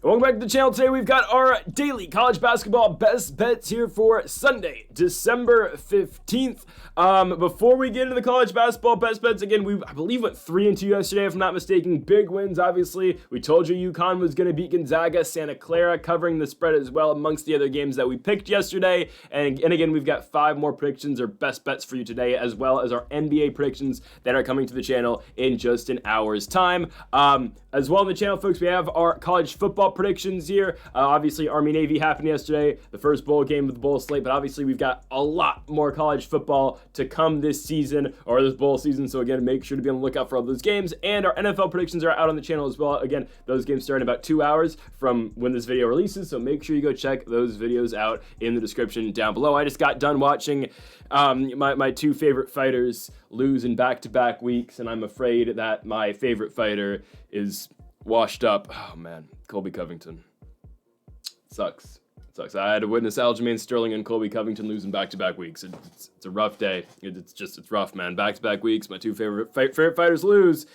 Welcome back to the channel. Today we've got our daily college basketball best bets here for Sunday, December 15th. Before we get into the college basketball best bets, again, I believe went 3-2 yesterday, if I'm not mistaken. Big wins, obviously. We told you UConn was going to beat Gonzaga, Santa Clara covering the spread as well amongst the other games that we picked yesterday. And again, we've got 5 more predictions or best bets for you today, as well as our NBA predictions that are coming to the channel in just an hour's time. As well on the channel, folks, we have our college football predictions here. Obviously, Army-Navy happened yesterday, the first bowl game of the bowl slate, but obviously we've got a lot more college football to come this season, or this bowl season, so again, make sure to be on the lookout for all those games, and our NFL predictions are out on the channel as well. Again, those games start in about 2 hours from when this video releases, so make sure you go check those videos out in the description down below. I just got done watching my 2 favorite fighters lose in back-to-back weeks, and I'm afraid that my favorite fighter is washed up. Oh man, Colby Covington. Sucks. I had to witness Aljamain Sterling and Colby Covington losing back-to-back weeks. It's a rough day. It's rough, man. Back-to-back weeks, my 2 favorite fighters lose.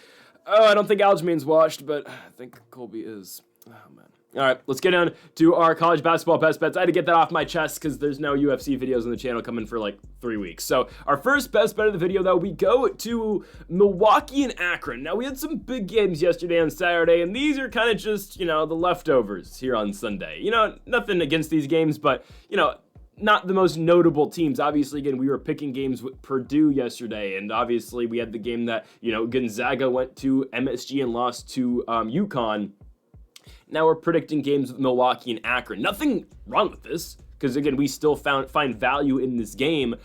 Oh, I don't think Aljamain's washed, but I think Colby is. Oh man. All right, let's get on to our college basketball best bets. I had to get that off my chest because there's no UFC videos on the channel coming for like 3 weeks. So our first best bet of the video, though, we go to Milwaukee and Akron. Now, we had some big games yesterday and Saturday, and these are kind of just, the leftovers here on Sunday. Nothing against these games, but, not the most notable teams. Obviously, again, we were picking games with Purdue yesterday, and obviously we had the game that, Gonzaga went to MSG and lost to UConn. Now we're predicting games with Milwaukee and Akron. Nothing wrong with this, because again, we still find value in this game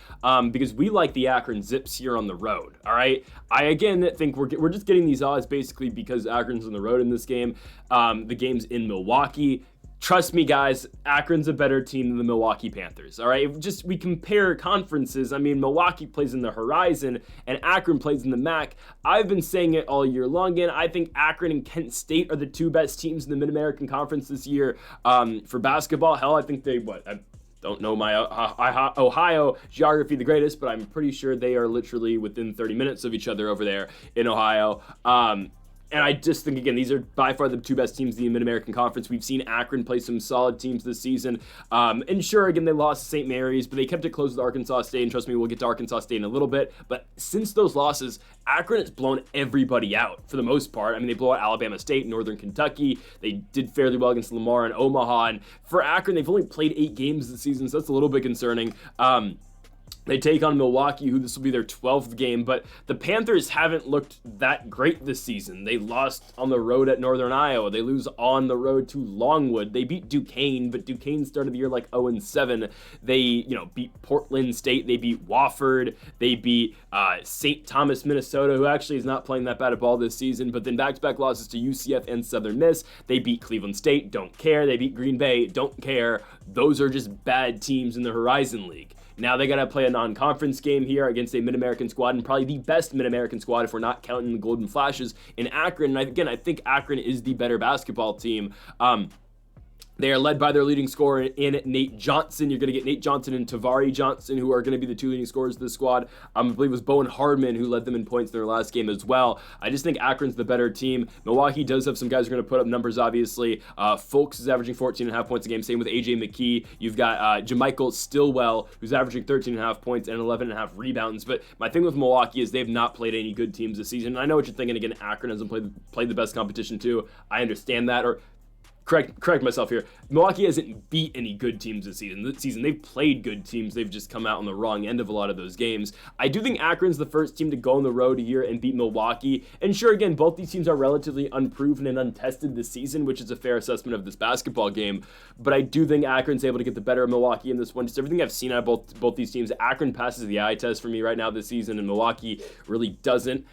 because we like the Akron Zips here on the road, all right? I, again, think we're just getting these odds basically because Akron's on the road in this game. The game's in Milwaukee. Trust me, guys, Akron's a better team than the Milwaukee Panthers, all right? We compare conferences. I mean, Milwaukee plays in the Horizon, and Akron plays in the MAC. I've been saying it all year long, and I think Akron and Kent State are the 2 best teams in the Mid-American Conference this year for basketball. Hell, I think I don't know my Ohio geography the greatest, but I'm pretty sure they are literally within 30 minutes of each other over there in Ohio. And I just think, again, these are by far the 2 best teams in the Mid-American Conference. We've seen Akron play some solid teams this season. And sure, again, they lost to St. Mary's, but they kept it close with Arkansas State. And trust me, we'll get to Arkansas State in a little bit. But since those losses, Akron has blown everybody out for the most part. I mean, they blew out Alabama State, Northern Kentucky. They did fairly well against Lamar and Omaha. And for Akron, they've only played 8 games this season, so that's a little bit concerning. They take on Milwaukee, who this will be their 12th game, but the Panthers haven't looked that great this season. They lost on the road at Northern Iowa. They lose on the road to Longwood. They beat Duquesne, but Duquesne started the year like 0-7. They, beat Portland State. They beat Wofford. They beat St. Thomas, Minnesota, who actually is not playing that bad of ball this season, but then back-to-back losses to UCF and Southern Miss. They beat Cleveland State. Don't care. They beat Green Bay. Don't care. Those are just bad teams in the Horizon League. Now they got to play a non-conference game here against a Mid-American squad, and probably the best Mid-American squad if we're not counting the Golden Flashes in Akron. And I think Akron is the better basketball team. They are led by their leading scorer in Nate Johnson. You're going to get Nate Johnson and Tavari Johnson, who are going to be the 2 leading scorers of the squad. I believe it was Bowen Hardman who led them in points in their last game as well. I just think Akron's the better team. Milwaukee does have some guys who are going to put up numbers, obviously. Fulks is averaging 14.5 points a game. Same with A.J. McKee. You've got Jamichael Stillwell, who's averaging 13.5 points and 11.5 rebounds. But my thing with Milwaukee is they've not played any good teams this season. And I know what you're thinking. Again, Akron hasn't played the best competition too. I understand that. Or correct myself here. Milwaukee hasn't beat any good teams this season. They've played good teams. They've just come out on the wrong end of a lot of those games. I do think Akron's the first team to go on the road here and beat Milwaukee. And sure, again, both these teams are relatively unproven and untested this season, which is a fair assessment of this basketball game. But I do think Akron's able to get the better of Milwaukee in this one. Just everything I've seen out of both these teams, Akron passes the eye test for me right now this season, and Milwaukee really doesn't.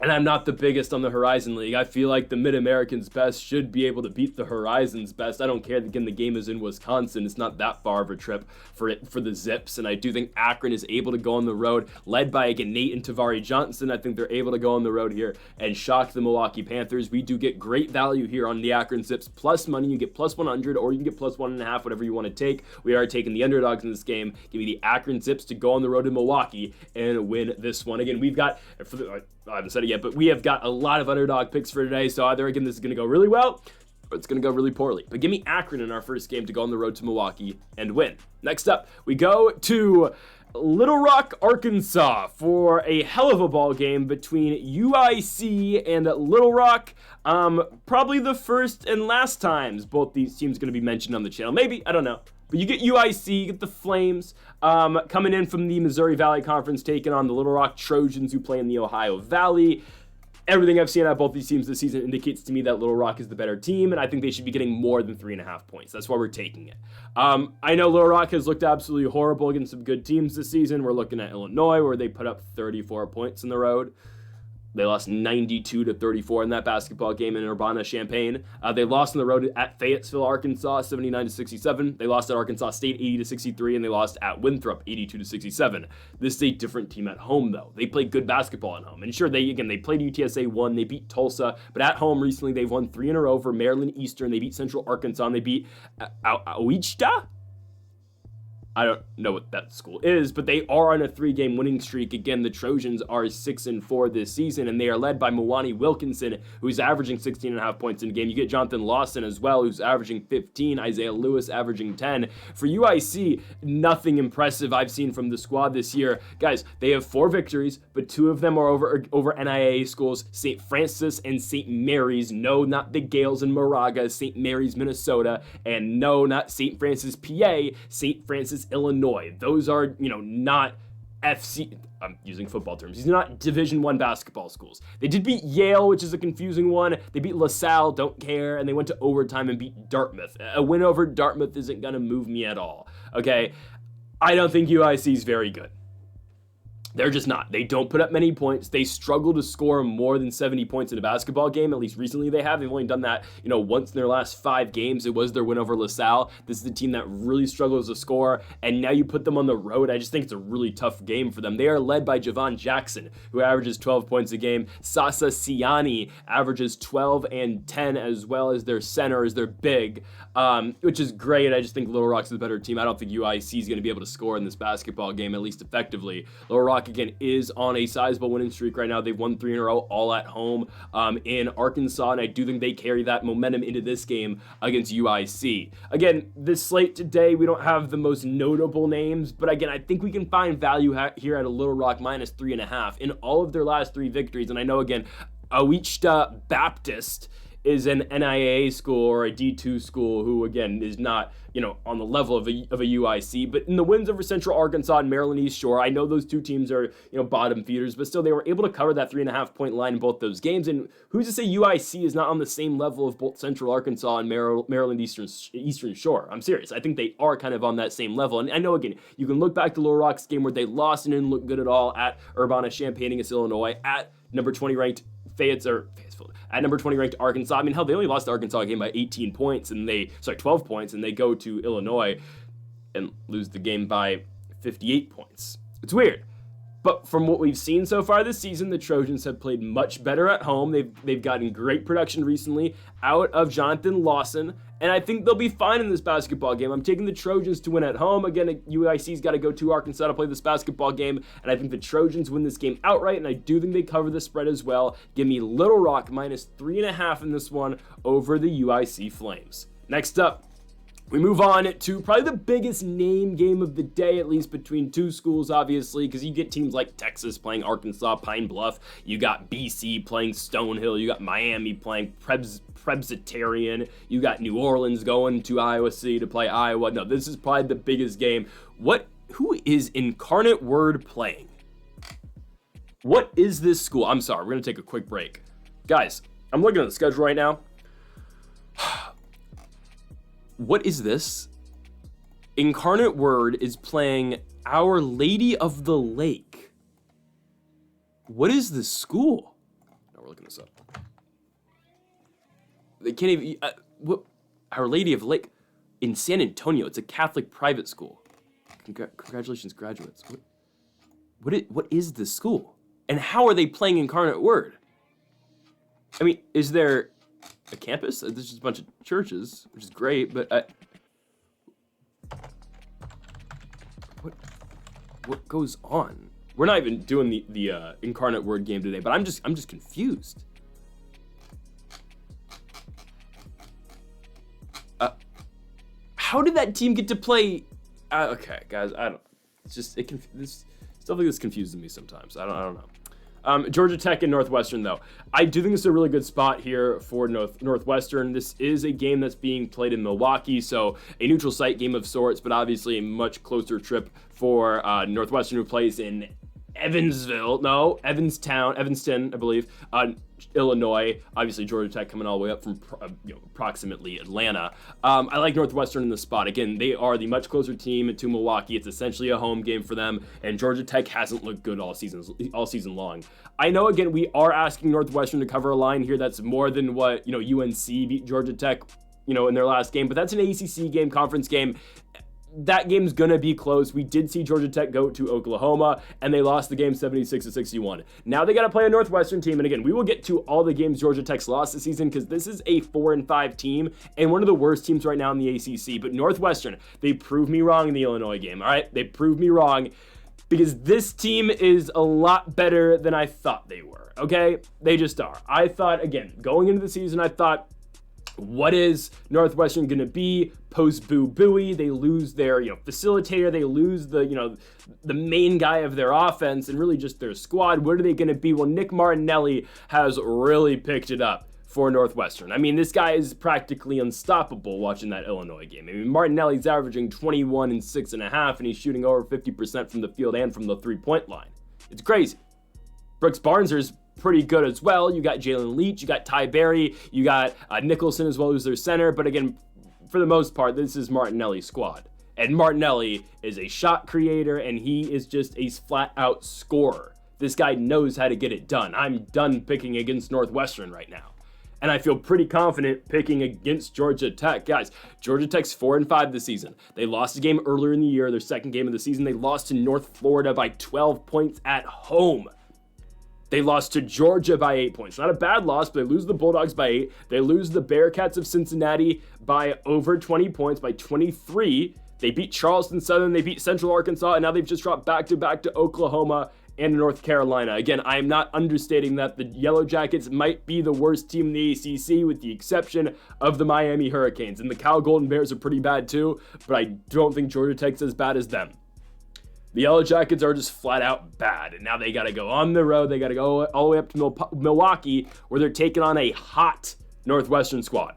And I'm not the biggest on the Horizon League. I feel like the Mid-American's best should be able to beat the Horizon's best. I don't care. Again, the game is in Wisconsin. It's not that far of a trip for the Zips. And I do think Akron is able to go on the road, led by, again, Nate and Tavari Johnson. I think they're able to go on the road here and shock the Milwaukee Panthers. We do get great value here on the Akron Zips. Plus money. You get plus 100, or you can get plus 1.5, whatever you want to take. We are taking the underdogs in this game. Give me the Akron Zips to go on the road in Milwaukee and win this one. Again, we've got, I haven't said it yet, but we have got a lot of underdog picks for today. So either, again, this is going to go really well, or it's going to go really poorly. But give me Akron in our first game to go on the road to Milwaukee and win. Next up, we go to Little Rock, Arkansas for a hell of a ball game between UIC and Little Rock. Probably the first and last times both these teams going to be mentioned on the channel. Maybe, I don't know. But you get UIC, you get the Flames coming in from the Missouri Valley Conference, taking on the Little Rock Trojans who play in the Ohio Valley. Everything I've seen out of both these teams this season indicates to me that Little Rock is the better team, and I think they should be getting more than 3.5 points. That's why we're taking it. I know Little Rock has looked absolutely horrible against some good teams this season. We're looking at Illinois, where they put up 34 points in the road. They lost 92-34 in that basketball game in Urbana-Champaign. They lost on the road at Fayetteville, Arkansas, 79-67. They lost at Arkansas State, 80-63, and they lost at Winthrop, 82-67. This is a different team at home, though. They play good basketball at home. And sure, they played UTSA 1, they beat Tulsa, but at home recently they've won 3 in a row for Maryland Eastern. They beat Central Arkansas, and they beat Ouachita? I don't know what that school is, but they are on a 3-game winning streak. Again, the Trojans are 6-4 this season, and they are led by Milwaukee Wilkinson, who's averaging 16.5 points in a game. You get Jonathan Lawson as well, who's averaging 15, Isaiah Lewis averaging 10. For UIC, nothing impressive I've seen from the squad this year. Guys, they have 4 victories, but 2 of them are over NIAA schools, St. Francis and St. Mary's. No, not the Gales and Moraga, St. Mary's, Minnesota. And no, not St. Francis, PA, St. Francis, Illinois. Those are, not FC, I'm using football terms. These are not Division I basketball schools. They did beat Yale, which is a confusing one. They beat LaSalle, don't care, and they went to overtime and beat Dartmouth. A win over Dartmouth isn't going to move me at all, okay? I don't think UIC is very good. They're just not. They don't put up many points. They struggle to score more than 70 points in a basketball game. At least recently they have. They've only done that, once in their last 5 games. It was their win over LaSalle. This is the team that really struggles to score, and now you put them on the road. I just think it's a really tough game for them. They are led by Javon Jackson, who averages 12 points a game. Sasa Siani averages 12 and 10, as well as their center, as their big, which is great. I just think Little Rock's the better team. I don't think UIC is going to be able to score in this basketball game, at least effectively. Little Rock, again, is on a sizable winning streak right now. They've won 3 in a row, all at home in Arkansas, and I do think they carry that momentum into this game against UIC. Again, this slate today, we don't have the most notable names, but again, I think we can find value here at a Little Rock minus 3.5 in all of their last 3 victories. And I know, again, Ouachita Baptist is an NIAA school or a D2 school who, again, is not, on the level of a UIC. But in the wins over Central Arkansas and Maryland East Shore, I know those 2 teams are, bottom feeders, but still they were able to cover that 3.5 point line in both those games. And who's to say UIC is not on the same level of both Central Arkansas and Maryland Eastern Shore? I'm serious. I think they are kind of on that same level. And I know, again, you can look back to Little Rock's game where they lost and didn't look good at all at Urbana-Champaign against Illinois, at number 20 ranked Fayetteville, at number 20 ranked Arkansas. I mean, hell, they only lost the Arkansas game by 12 points, and they go to Illinois and lose the game by 58 points. It's weird. But from what we've seen so far this season, the Trojans have played much better at home. They've gotten great production recently out of Jonathan Lawson, and I think they'll be fine in this basketball game. I'm taking the Trojans to win at home. Again, UIC's got to go to Arkansas to play this basketball game, and I think the Trojans win this game outright, and I do think they cover the spread as well. Give me Little Rock minus 3.5 in this one over the UIC Flames. Next up, we move on to probably the biggest name game of the day, at least between 2 schools, obviously, because you get teams like Texas playing Arkansas, Pine Bluff. You got BC playing Stonehill. You got Miami playing Presbyterian. You got New Orleans going to Iowa City to play Iowa. No, this is probably the biggest game. Who is Incarnate Word playing? What is this school? I'm sorry, we're going to take a quick break. Guys, I'm looking at the schedule right now. What is this? Incarnate Word is playing Our Lady of the Lake. What is this school? No, we're looking this up. They can't even... what? Our Lady of the Lake in San Antonio. It's a Catholic private school. Congratulations, graduates. What is this school? And how are they playing Incarnate Word? I mean, is there a campus? There's just a bunch of churches, which is great, but what goes on? We're not even doing the Incarnate Word game today, but I'm just confused. how did that team get to play? Okay, guys, I don't. It's just this stuff like this confuses me sometimes. I don't know. Georgia Tech and Northwestern, though. I do think it's a really good spot here for Northwestern. This is a game that's being played in Milwaukee, so a neutral site game of sorts, but obviously a much closer trip for Northwestern, who plays in Evanston, I believe, Illinois. Obviously, Georgia Tech coming all the way up from approximately Atlanta. I like Northwestern in the spot. Again, they are the much closer team to Milwaukee. It's essentially a home game for them, and Georgia Tech hasn't looked good all season long. I know, again, we are asking Northwestern to cover a line here that's more than what UNC beat Georgia Tech in their last game, but that's an ACC game, conference game. That game's gonna be close. We did see Georgia Tech go to Oklahoma, and they lost the game 76-61. Now they got to play a Northwestern team, and again, we will get to all the games Georgia Tech's lost this season because this is a 4-5 team and one of the worst teams right now in the ACC. But Northwestern, they proved me wrong in the Illinois game. All right, they proved me wrong because this team is a lot better than I thought they were. Okay, they just are. I thought, again, going into the season, I thought, what is Northwestern going to be post Boo Buie? They lose their facilitator. They lose the main guy of their offense and really just their squad. What are they going to be? Well, Nick Martinelli has really picked it up for Northwestern. I mean, this guy is practically unstoppable watching that Illinois game. I mean, Martinelli's averaging 21 and 6.5, and he's shooting over 50% from the field and from the three-point line. It's crazy. Brooks Barnes' pretty good as well. You got Jalen Leach, you got Ty Berry, you got Nicholson as well, who's their center. But again, for the most part, this is Martinelli's squad. And Martinelli is a shot creator, and he is just a flat-out scorer. This guy knows how to get it done. I'm done picking against Northwestern right now. And I feel pretty confident picking against Georgia Tech. Guys, Georgia Tech's 4-5 this season. They lost a game earlier in the year, their second game of the season. They lost to North Florida by 12 points at home. They lost to Georgia by 8 points. Not a bad loss, but they lose the Bulldogs by 8. They lose the Bearcats of Cincinnati by over 20 points, by 23. They beat Charleston Southern. They beat Central Arkansas, and now they've just dropped back-to-back to Oklahoma and North Carolina. Again, I am not understating that the Yellow Jackets might be the worst team in the ACC with the exception of the Miami Hurricanes. And the Cal Golden Bears are pretty bad too, but I don't think Georgia Tech's as bad as them. The Yellow Jackets are just flat out bad, and now they got to go on the road. They got to go all the way up to Milwaukee, where they're taking on a hot Northwestern squad.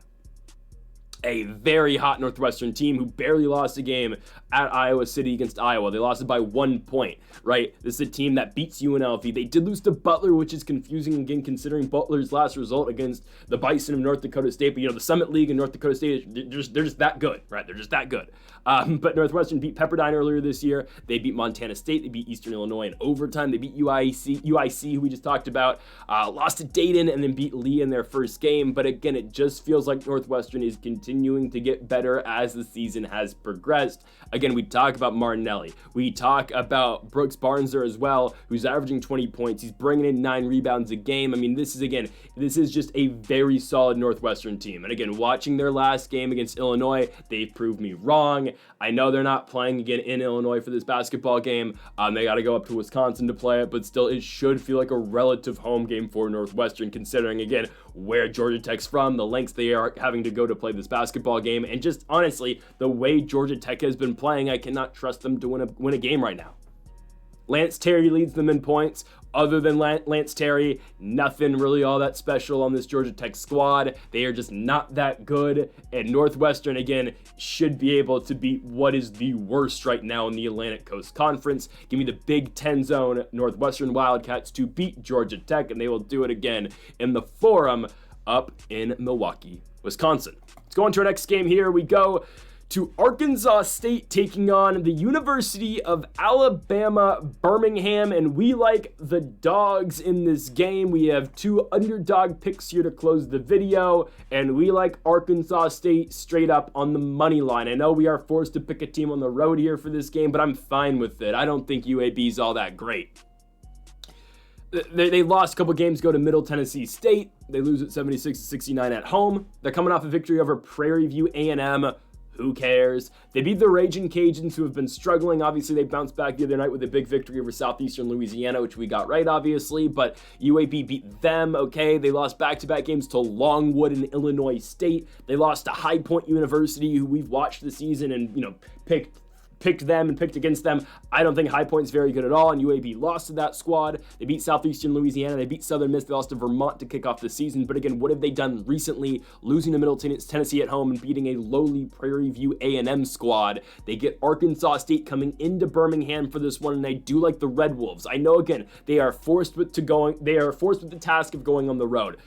A very hot Northwestern team who barely lost a game at Iowa City against Iowa. They lost it by 1 point, right? This is a team that beats UNLV. They did lose to Butler, which is confusing again, considering Butler's last result against the Bison of North Dakota State. But, the Summit League in North Dakota State, they're just that good, right? They're just that good. But Northwestern beat Pepperdine earlier this year. They beat Montana State. They beat Eastern Illinois in overtime. They beat UIC, who we just talked about. Lost to Dayton and then beat Lee in their first game. But again, it just feels like Northwestern is continuing to get better as the season has progressed. Again, we talk about Martinelli. We talk about Brooks Barnes there as well, who's averaging 20 points. He's bringing in 9 rebounds a game. I mean, this is just a very solid Northwestern team. And again, watching their last game against Illinois, they proved me wrong. I know they're not playing again in Illinois for this basketball game. They got to go up to Wisconsin to play it, but still, it should feel like a relative home game for Northwestern, considering, again, where Georgia Tech's from, the lengths they are having to go to play this basketball game, and just honestly, the way Georgia Tech has been playing, I cannot trust them to win a game right now. Lance Terry leads them in points. Other than Lance Terry, nothing really all that special on this Georgia Tech squad. They are just not that good. And Northwestern, again, should be able to beat what is the worst right now in the Atlantic Coast Conference. Give me the Big Ten zone Northwestern Wildcats to beat Georgia Tech, and they will do it again in the Forum up in Milwaukee, Wisconsin. Let's go on to our next game here. We go to Arkansas State taking on the University of Alabama Birmingham, and we like the dogs in this game. We have 2 underdog picks here to close the video, and we like Arkansas State straight up on the money line. I know we are forced to pick a team on the road here for this game, but I'm fine with it. I don't think UAB is all that great. They lost a couple games, go to Middle Tennessee State. They lose at 76-69 at home. They're coming off a victory over Prairie View A&M, Who cares? They beat the Raging Cajuns, who have been struggling. Obviously, they bounced back the other night with a big victory over Southeastern Louisiana, which we got right, obviously, but UAB beat them, okay? They lost back-to-back games to Longwood and Illinois State. They lost to High Point University, who we've watched the season and, picked them and picked against them. I don't think High Point's very good at all, and UAB lost to that squad. They beat Southeastern Louisiana. They beat Southern Miss. They lost to Vermont to kick off the season. But again, what have they done recently? Losing to Middle Tennessee at home and beating a lowly Prairie View A&M squad. They get Arkansas State coming into Birmingham for this one, and I do like the Red Wolves. I know, again, they are forced with the task of going on the road.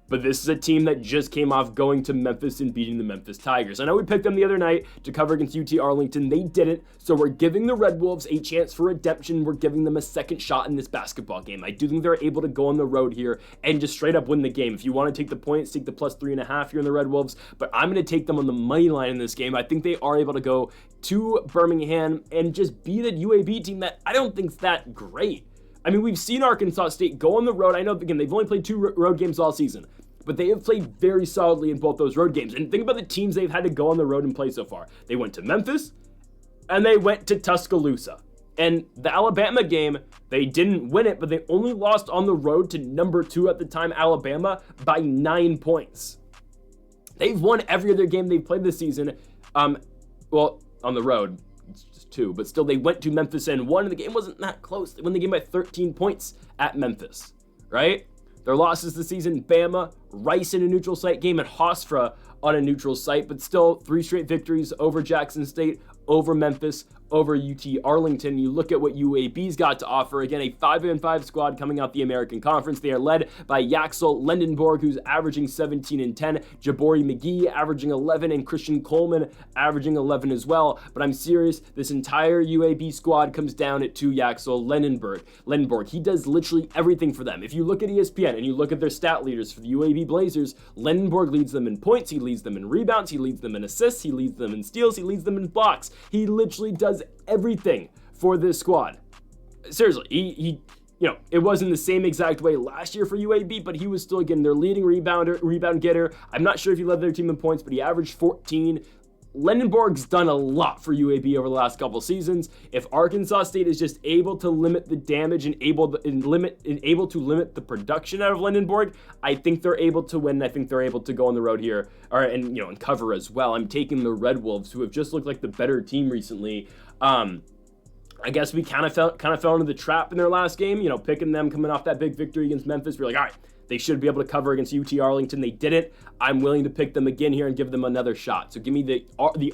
But this is a team that just came off going to Memphis and beating the Memphis Tigers. I know we picked them the other night to cover against UT Arlington. They didn't, so we're giving the Red Wolves a chance for redemption. We're giving them a second shot in this basketball game. I do think they're able to go on the road here and just straight up win the game. If you want to take the points, take the +3.5 here in the Red Wolves, but I'm going to take them on the money line in this game. I think they are able to go to Birmingham and just beat a UAB team that I don't think's that great. I mean, we've seen Arkansas State go on the road. I know, again, they've only played 2 road games all season, but they have played very solidly in both those road games. And think about the teams they've had to go on the road and play so far. They went to Memphis, and they went to Tuscaloosa. And the Alabama game, they didn't win it, but they only lost on the road to number 2 at the time, Alabama, by 9 points. They've won every other game they've played this season. Well, on the road, it's just 2, but still they went to Memphis and won, and the game wasn't that close. They won the game by 13 points at Memphis, right? Their losses this season: Bama, Rice in a neutral site game, and Hofstra on a neutral site, but still 3 straight victories over Jackson State, over Memphis, over UT Arlington. You look at what UAB's got to offer. Again, a 5-5 squad coming out the American Conference. They are led by Yaxel Lendenborg, who's averaging 17 and 10, Jabori McGee averaging 11, and Christian Coleman averaging 11 as well. But I'm serious, this entire UAB squad comes down to Yaxel Lendenborg. He does literally everything for them. If you look at ESPN and you look at their stat leaders for the UAB Blazers, Lendenborg leads them in points, he leads them in rebounds, he leads them in assists, he leads them in steals, he leads them in blocks. He literally does everything for this squad. Seriously, he it wasn't the same exact way last year for UAB, but he was still, again, their leading rebound getter. I'm not sure if he led their team in points, but he averaged 14. Lendenborg's done a lot for UAB over the last couple seasons. If Arkansas State is just able to limit the damage and able to limit the production out of Lendenborg, I think they're able to win. I think they're able to go on the road here, and cover as well. I'm taking the Red Wolves, who have just looked like the better team recently. I guess we kind of fell into the trap in their last game, picking them coming off that big victory against Memphis. We're like, all right, they should be able to cover against UT Arlington. They didn't. I'm willing to pick them again here and give them another shot. So give me the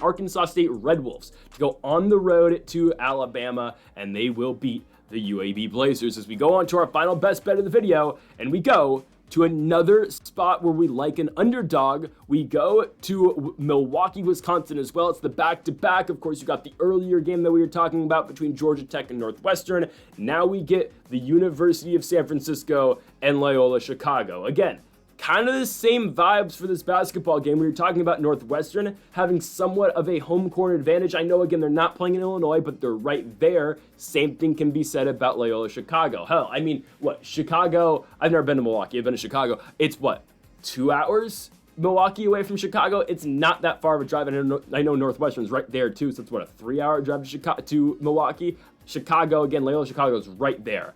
Arkansas State Red Wolves to go on the road to Alabama, and they will beat the UAB Blazers. As we go on to our final best bet of the video, and we go to another spot where we like an underdog. We go to Milwaukee, Wisconsin as well. It's the back-to-back. Of course, you got the earlier game that we were talking about between Georgia Tech and Northwestern. Now we get the University of San Francisco and Loyola Chicago. Again, kind of the same vibes for this basketball game. We were talking about Northwestern having somewhat of a home court advantage. I know, again, they're not playing in Illinois, but they're right there. Same thing can be said about Loyola Chicago. Hell, I mean, Chicago, I've never been to Milwaukee. I've been to Chicago. It's 2 hours Milwaukee away from Chicago? It's not that far of a drive. And I know Northwestern's right there too, so it's a 3-hour drive to Milwaukee. Chicago, again, Loyola Chicago is right there.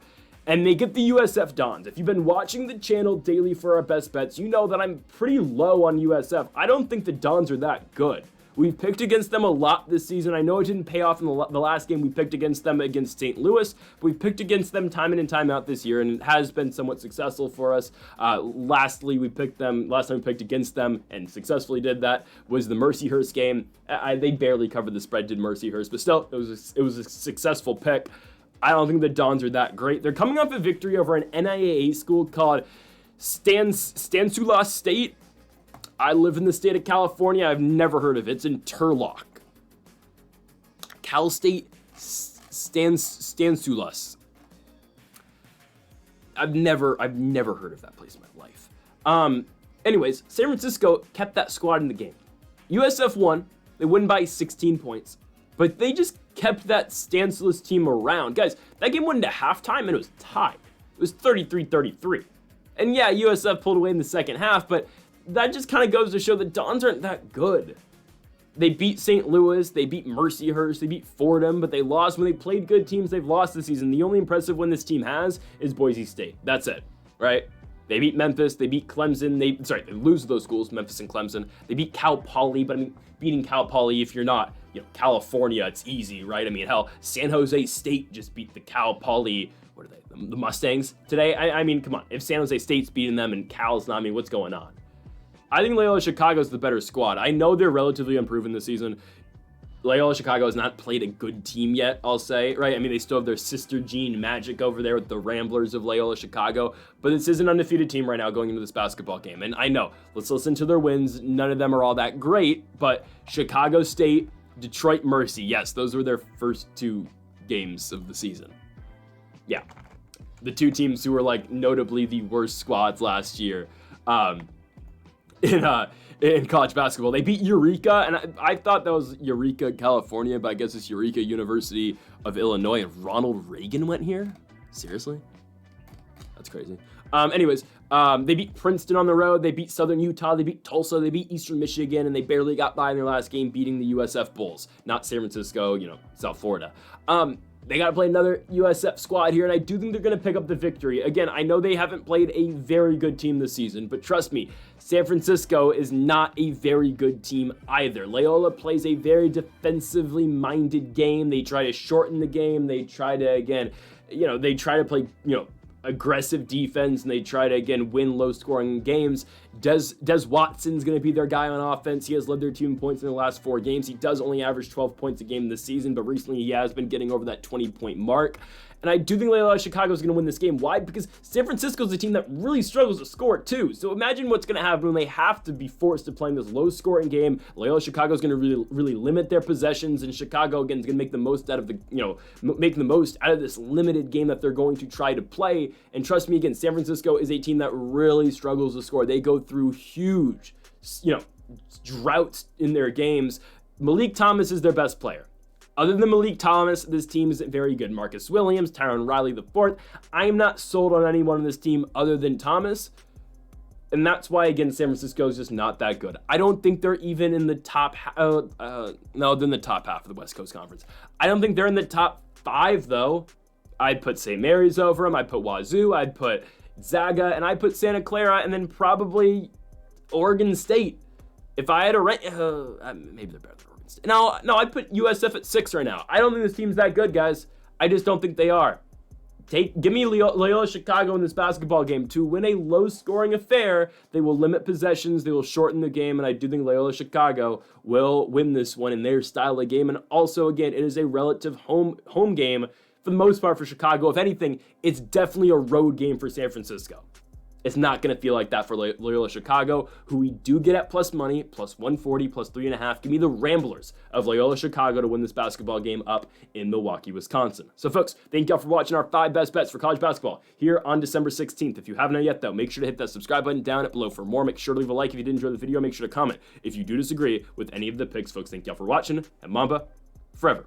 And they get the USF Dons. If you've been watching the channel daily for our best bets, you know that I'm pretty low on USF. I don't think the Dons are that good. We've picked against them a lot this season. I know it didn't pay off in the last game we picked against them against St. Louis, but we've picked against them time in and time out this year, and it has been somewhat successful for us. Last time we picked against them and successfully did that was the Mercyhurst game. They barely covered the spread, did Mercyhurst, but still, it was a successful pick. I don't think the Dons are that great. They're coming off a victory over an NIAA school called Stanislaus State. I live in the state of California. I've never heard of it. It's in Turlock. Cal State Stanislaus. I've never heard of that place in my life. Anyways, San Francisco kept that squad in the game. USF won. They win by 16 points. But they just kept that Stanislaus team around. Guys, that game went into halftime and it was tied. It was 33-33. And yeah, USF pulled away in the second half, but that just kind of goes to show the Dons aren't that good. They beat St. Louis, they beat Mercyhurst, they beat Fordham, but they lost when they played good teams. They've lost this season. The only impressive win this team has is Boise State. That's it, right? They beat Memphis, they beat Clemson, they lose to those schools, Memphis and Clemson. They beat Cal Poly, but I mean, beating Cal Poly, if you're not, California, it's easy, right? I mean, hell, San Jose State just beat the Cal Poly, what are they, the Mustangs today? I mean, come on, if San Jose State's beating them and Cal's not, I mean, what's going on? I think Loyola Chicago's the better squad. I know they're relatively unproven this season. Loyola Chicago has not played a good team yet, I'll say, right? I mean, they still have their sister Jean magic over there with the Ramblers of Loyola Chicago, but this is an undefeated team right now going into this basketball game. And I know, let's listen to their wins. None of them are all that great, but Chicago State, Detroit Mercy, yes, those were their first 2 games of the season. Yeah, the 2 teams who were like notably the worst squads last year. In college basketball. They beat Eureka, and I thought that was Eureka, California, but I guess it's Eureka University of Illinois, and Ronald Reagan went here? Seriously? That's crazy. Anyways, they beat Princeton on the road, they beat Southern Utah, they beat Tulsa, they beat Eastern Michigan, and they barely got by in their last game beating the USF Bulls. Not San Francisco, South Florida. They got to play another USF squad here, and I do think they're going to pick up the victory. Again, I know they haven't played a very good team this season, but trust me, San Francisco is not a very good team either. Loyola plays a very defensively minded game. They try to shorten the game. They try to, again, they try to play, aggressive defense, and they try to, again, win low-scoring games. Des Watson's going to be their guy on offense. He has led their team in points in the last 4 games. He does only average 12 points a game this season, but recently he has been getting over that 20-point mark. And I do think Loyola Chicago is going to win this game. Why? Because San Francisco is a team that really struggles to score too. So imagine what's going to happen when they have to be forced to play in this low-scoring game. Loyola Chicago is going to really limit their possessions, and Chicago again is going to make the most out of this limited game that they're going to try to play. And trust me, again, San Francisco is a team that really struggles to score. They go through huge, droughts in their games. Malik Thomas is their best player. Other than Malik Thomas, this team isn't very good. Marcus Williams, Tyron Riley IV. I am not sold on anyone on this team other than Thomas. And that's why, again, San Francisco is just not that good. I don't think they're even in the top no, they're in the top half of the West Coast Conference. I don't think they're in the top 5, though. I'd put St. Mary's over them. I'd put Wazoo. I'd put Zaga. And I'd put Santa Clara. And then probably Oregon State. If I had to rank, maybe they're better than Oregon State. No, I'd put USF at 6 right now. I don't think this team's that good, guys. I just don't think they are. Give me Loyola Chicago in this basketball game. To win a low-scoring affair, they will limit possessions, they will shorten the game, and I do think Loyola Chicago will win this one in their style of game. And also, again, it is a relative home game for the most part for Chicago. If anything, it's definitely a road game for San Francisco. It's not going to feel like that for Loyola Chicago, who we do get at plus money, plus 140, plus 3.5. Give me the Ramblers of Loyola Chicago to win this basketball game up in Milwaukee, Wisconsin. So, folks, thank y'all for watching our 5 best bets for college basketball here on December 16th. If you haven't yet, though, make sure to hit that subscribe button down below for more. Make sure to leave a like if you did enjoy the video. Make sure to comment if you do disagree with any of the picks, folks. Thank y'all for watching, and Mamba forever.